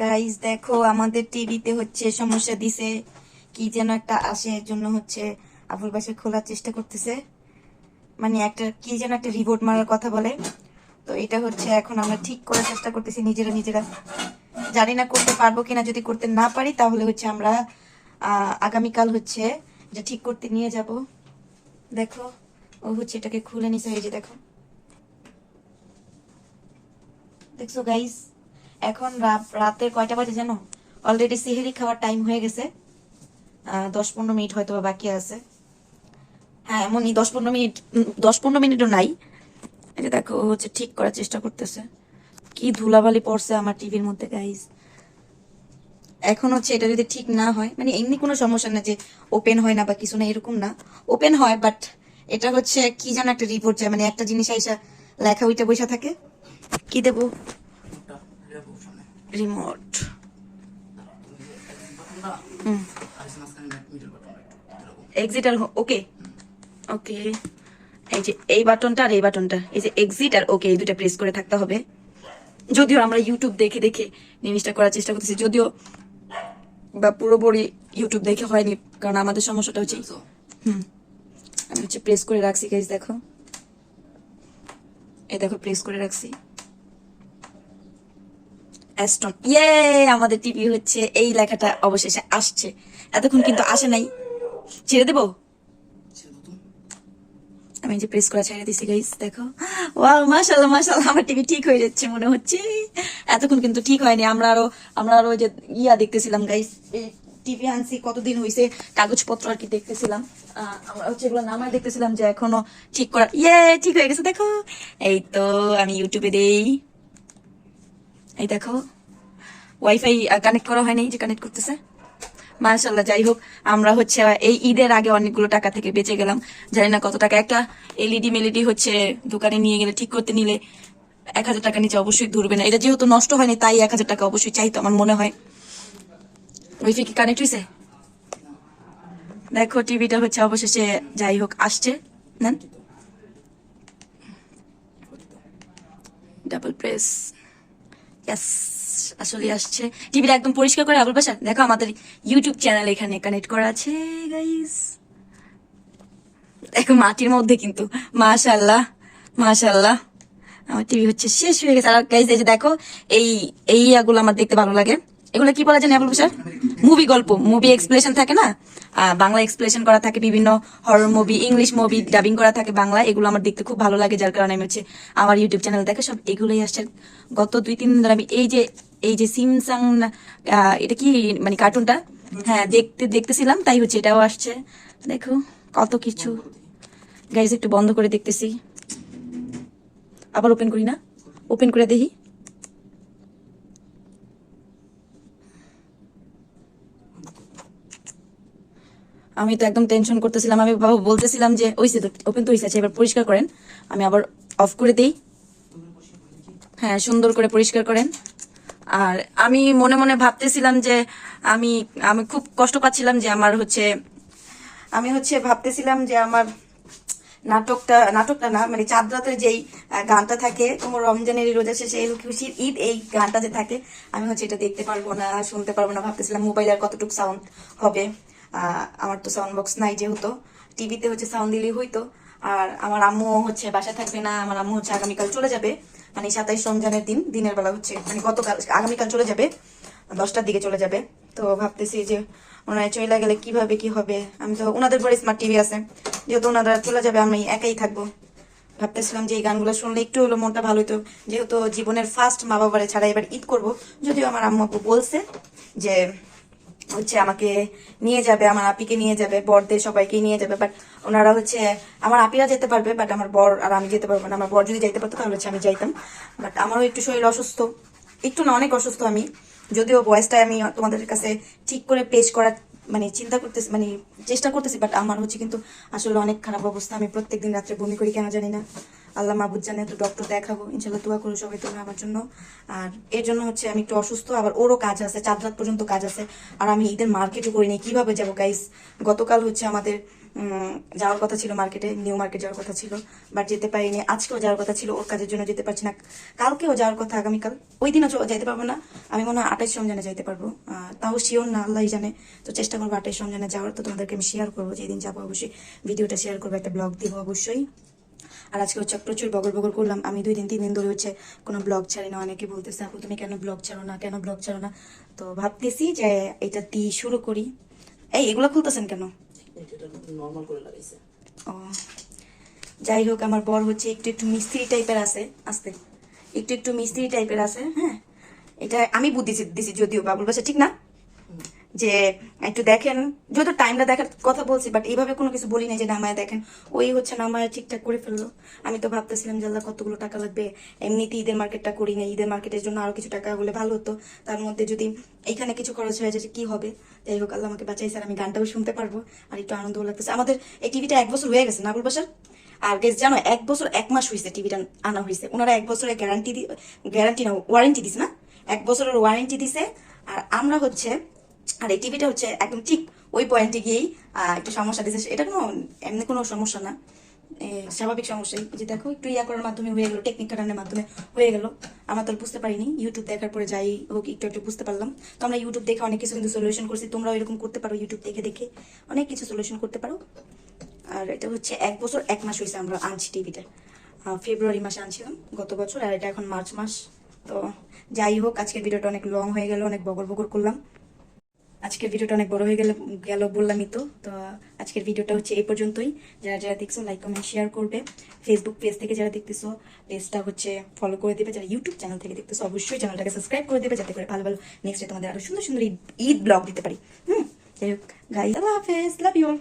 Guys দেখো আমাদের টিভিতে হচ্ছে সমস্যা দিছে, কি যেন একটা আসে, এর জন্য হচ্ছে আবুল বাসার খোলার চেষ্টা করতেছে, মানে একটা কি যেন একটা রিপোর্ট মারার কথা বলে। তো এটা হচ্ছে এখন আমরা ঠিক করার চেষ্টা করতেছি নিজেরা নিজেরা, জানি না করতে পারবো কিনা। যদি করতে না পারি তাহলে হচ্ছে আমরা আগামীকাল হচ্ছে এটা ঠিক করতে নিয়ে যাব। দেখো ও হচ্ছে এটাকে খুলে নিছে, এই যে দেখো, দেখছো গাইস। এখন রাতের কয়টা বাজে জানো? অলরেডি সিহেরি খাওয়ার টাইম হয়ে গেছে, 10-15 মিনিট হয়তো বা বাকি আছে। হ্যাঁ এমনই 10-15 মিনিট, 10-15 মিনিটও নাই। এই যে দেখো ও হচ্ছে ঠিক করার চেষ্টা করতেছে। কি ধুলাবালি পড়ছে আমার টিভির মধ্যে গাইস। এখন হচ্ছে এটা যদি ঠিক না হয়, মানে এমনি কোনো সমস্যা না যে ওপেন হয় না বা কিছু না, এরকম না, ওপেন হয়, বাট এটা হচ্ছে কি যেন একটা রিপোর্ট যায়, মানে একটা জিনিস আইসা লেখা ওইটা বসে থাকে। কি দেবো? রিমোট। এক্সিট আর ওকে, ওকে। এই যে এই বাটনটা আর এই বাটনটা, এই যে এক্সিট আর ওকে, এই দুটো প্রেস করে থাকতে হবে। যদিও আমরা ইউটিউব দেখে দেখে জিনিসটা করার চেষ্টা করতেছি, যদিও বা পুরোপুরি ইউটিউব দেখে হয়নি, কারণ আমাদের সমস্যাটা হচ্ছে আমি হচ্ছে প্রেস করে রাখছি গাইস, দেখো এই দেখো প্রেস করে রাখছি। অ্যাস্টন, ইয়ে, আমাদের টিভি হচ্ছে এই লেখাটা অবশেষে আসছে, এতক্ষণ কিন্তু আসে নাই। ছেড়ে দেবো? আমি যে প্রেস করা ছেড়ে দিছি গাইস, দেখো। ওয়াও, মাশাআল্লাহ মাশাআল্লাহ, আমার টিভি ঠিক হয়ে যাচ্ছে মনে হচ্ছে। এতক্ষণ কিন্তু ঠিক হয়নি, আমরা আরো ওই যে দেখতেছিলাম গাইস, টিভি আনছি কতদিন হয়েছে, কাগজপত্র আর কি দেখতেছিলাম। আমরা হচ্ছে এগুলো নামায় দেখতেছিলাম যে এখনো ঠিক করা, ঠিক হয়ে গেছে দেখো। এই তো আমি ইউটিউবে দেই, এই দেখো ওয়াইফাই কানেক্ট করা হয়নি, যে কানেক্ট করতেছে। মাশাল্লাহ, যাই হোক, আমরা হচ্ছে এই ঈদের আগে অনেকগুলো টাকা থেকে বেঁচে গেলাম। জানি না কত টাকা, একটা এলইডি মেলিডি হচ্ছে দোকানে নিয়ে গেলে, ঠিক করতে নিলে 1,000 টাকা নিচে অবশ্যই ধরবে না। এটা যেহেতু নষ্ট হয়নি তাই 1,000 টাকা অবশ্যই চাইতো আমার মনে হয়। ওয়াইফাই কি কানেক্ট হয়েছে? দেখো টিভিটা হচ্ছে অবশেষে যাই হোক আসছে। নেন, ডাবল প্রেস, ইয়াস, আসলে আসছে। টিভিটা একদম পরিষ্কার করে আবুল বাসার দেখো, আমাদের ইউটিউব চ্যানেল এখানে কানেক্ট করা আছে গাইস। দেখো মাটির মধ্যে কিন্তু, মাশাল্লাহ মাশাল্লাহ, আমার টিভি হচ্ছে শেষ হয়ে গেছে। আর গাইস এই যে দেখো, এই এই ইয়াগুলো আমার দেখতে ভালো লাগে। এগুলো কি বলা জানি আবুল বাসার? মুভি গল্প, মুভি এক্সপ্লেশন থাকে না, বাংলা এক্সপ্লেশন করা থাকে, বিভিন্ন horror movie, English movie dubbing করা থাকে বাংলা, এগুলো আমার দেখতে খুব ভালো লাগে, যার কারণে আমি হচ্ছে আমার ইউটিউব চ্যানেল দেখে সব এগুলোই আসছে। গত 2-3 দিন ধরে আমি এই যে সিমসাং, এটা কি মানে কার্টুনটা, হ্যাঁ দেখতেছিলাম, তাই হচ্ছে এটাও আসছে। দেখো কত কিছু গাইজ, একটু বন্ধ করে দেখতেছি, আবার ওপেন করি না, ওপেন করে দেখি। আমি তো একদম টেনশন করতেছিলাম, আমি বাবা বলতেছিলাম যে ওইসে তো ওপেন তো হয়েছে, এবার পরিষ্কার করেন। আমি আবার অফ করে দিই, হ্যাঁ সুন্দর করে পরিষ্কার করেন। আর আমি মনে মনে ভাবতেছিলাম যে আমি আমি খুব কষ্ট পাচ্ছিলাম যে আমার হচ্ছে, আমি হচ্ছে ভাবতেছিলাম যে আমার নাটকটা না, মানে চাঁদ রাতের যেই গানটা থাকে, তোমার রমজানের রোজা শেষে খুশির ঈদ, এই গানটা যে থাকে, আমি হচ্ছে এটা দেখতে পারবো না, শুনতে পারবো না। ভাবতেছিলাম মোবাইল আর কতটুকু সাউন্ড হবে, আমার তো সাউন্ড বক্স নাই, যেহেতু টিভিতে হচ্ছে সাউন্ড দিলেই হইতো। আর আমার আম্মু হচ্ছে বাসা থাকবে না, আমার আম্মু হচ্ছে আগামীকাল চলে যাবে, মানে 27 রমজানের দিন দিনের বেলা হচ্ছে, মানে গতকাল আগামীকাল চলে যাবে, 10টার দিকে চলে যাবে। তো ভাবতেছি যে ওনারা চলে গেলে কিভাবে কি হবে। আমি তো ওনাদের পরে স্মার্ট টিভি আছে, যেহেতু ওনারা চলে যাবে আমি একাই থাকবো। ভাবতেছিলাম যে এই গানগুলো শুনলে একটু হলো মনটা ভালো হতো, যেহেতু জীবনের ফার্স্ট মা বাবারে ছাড়া এবার ঈদ করব। যদিও আমার আম্মু আপু বলছে যে হচ্ছে আমাকে নিয়ে যাবে, আমার আপিকে নিয়ে যাবে, বরদের সবাইকে নিয়ে যাবে, বাট ওনারা হচ্ছে আমার আপিরা যেতে পারবে, বাট আমার বর আর আমি যেতে পারবো না। আমার বর যদি যাইতে পারতো তাহলে হচ্ছে আমি যাইতাম, বাট আমারও একটু শরীর অসুস্থ, একটু না অনেক অসুস্থ আমি। যদিও ভয়েসটা আমি তোমাদের কাছে ঠিক করে পেশ করার মানে চিন্তা করতেছি, মানে চেষ্টা করতেছি, বাট আমার হচ্ছে কিন্তু আসলে অনেক খারাপ অবস্থা। আমি প্রত্যেকদিন রাত্রে বমি করি, কেন জানি না, আল্লাহ মাহবুদ জানে। তো ডক্টর দেখাবো ইনশাল্লাহ, দোয়া করো সবাই তোমরা আমার জন্য। আর এর জন্য হচ্ছে আমি একটু অসুস্থ, আবার ওরও কাজ আছে, 4 রাত পর্যন্ত কাজ আছে, আর আমি ঈদের মার্কেটও করিনি, কিভাবে যাবো গাইস। গতকাল হচ্ছে আমাদের যাওয়ার কথা ছিল মার্কেটে, নিউ মার্কেট যাওয়ার কথা ছিল, বাট যেতে পারিনি। আজকেও যাওয়ার কথা ছিল, ওর কাজের জন্য যেতে পারছি না। কালকেও যাওয়ার কথা, আগামীকাল, ওই দিনও যাইতে পারবো না। আমি মনে হয় 28 রমজানে যাইতে পারবো, তাও শিওর না, আল্লাহই জানে। তো চেষ্টা করবো 28 রমজানে যাওয়ার। তো তোমাদেরকে আমি শেয়ার করবো, যেদিন যাবো অবশ্যই ভিডিওটা শেয়ার করবো, একটা ব্লগ দিব অবশ্যই। আর আজকে হচ্ছে প্রচুর বগর বগর করলাম। আমি 2-3 দিন ধরে হচ্ছে কোনো ব্লগ ছাড়ি না। অনেকে বলতেছে আপু তুমি কেন ব্লগ ছাড়ো না, কেন ব্লগ ছাড়ো না? তো ভাবতেছি যে এটা দিয়ে শুরু করি। এই এগুলো খুলতেছেন কেন? নরমাল করে লাগাইছে। ও যাই হোক, আমার বর হচ্ছে একটু একটু মিস্ত্রি টাইপের আছে, আস্তে একটু একটু মিস্ত্রি টাইপের আছে। হ্যাঁ, এটা আমি বুদ্ধি দিছি, যদিও বাবুল বাসা ঠিক না, যে একটু দেখেন, যদিও টাইমটা দেখার কথা বলছি, বাট এইভাবে কোনো কিছু বলি না যে নামায় দেখেন। ওই হচ্ছে নামায় ঠিকঠাক করে ফেললো। আমি তো ভাবতেছিলাম যে আল্লাহ কতগুলো টাকা লাগবে, এমনিতে ঈদের মার্কেটটা করি না, ঈদের মার্কেটের জন্য আরো কিছু টাকা হলে ভালো হতো। তার মধ্যে যদি এইখানে কিছু খরচ হয়ে যায় কি হবে? যাই হোক, আল্লাহ আমাকে বাঁচাইছে, আর আমি গানটাও শুনতে পারবো, আর একটু আনন্দও লাগতেছে। আমাদের এই টিভিটা 1 বছর হয়ে গেছে নাবুল বাসার। আর গেস জানো, 1 বছর 1 মাস হয়েছে টিভিটা আনা হয়েছে। ওনারা 1 বছরের গ্যারান্টি না ওয়ারেন্টি দিছে না, 1 বছরের ওয়ারেন্টি দিছে। আর আমরা হচ্ছে, আর এই টিভিটা হচ্ছে একদম ঠিক ওই পয়েন্টে গিয়েই একটু সমস্যা দিচ্ছে। এটা কোনো এমনি কোনো সমস্যা না, স্বাভাবিক সমস্যাই। যে দেখো একটু ইয়া করার মাধ্যমে হয়ে গেলো, টেকনিক কাটানোর মাধ্যমে হয়ে গেল। আমরা তো আর বুঝতে পারিনি, ইউটিউব দেখার পরে যাই হোক একটু একটু বুঝতে পারলাম। তো আমরা ইউটিউব দেখে অনেক কিছু কিন্তু সলিউশন করছি, তোমরাও এরকম করতে পারো, ইউটিউব দেখে দেখে অনেক কিছু সলিউশন করতে পারো। আর এটা হচ্ছে 1 বছর 1 মাস হয়েছে আমরা আনছি টিভিটা, ফেব্রুয়ারি মাসে আনছিলাম গত বছর, আর এটা এখন মার্চ মাস। তো যাই হোক, আজকের ভিডিওটা অনেক লং হয়ে গেল, অনেক বগর বগর করলাম। আজকের ভিডিওটা অনেক বড় হয়ে গেল বললামই তো। তো আজকের ভিডিওটা হচ্ছে এই পর্যন্তই। যারা যারা দেখছো লাইক কমেন্ট শেয়ার করবে। ফেসবুক পেজ থেকে যারা দেখতেছো পেজটা হচ্ছে ফলো করে দেবে। যারা ইউটিউব চ্যানেল থেকে দেখতেছো অবশ্যই চ্যানেলটাকে সাবস্ক্রাইব করে দেবে, যাতে করে ভালো ভালো নেক্সট তোমাদের আরো সুন্দর সুন্দর ঈদ ব্লগ দিতে পারি। যাই হোক গাইস, আল্লাহ হাফেজ, লাভ ইউ অল।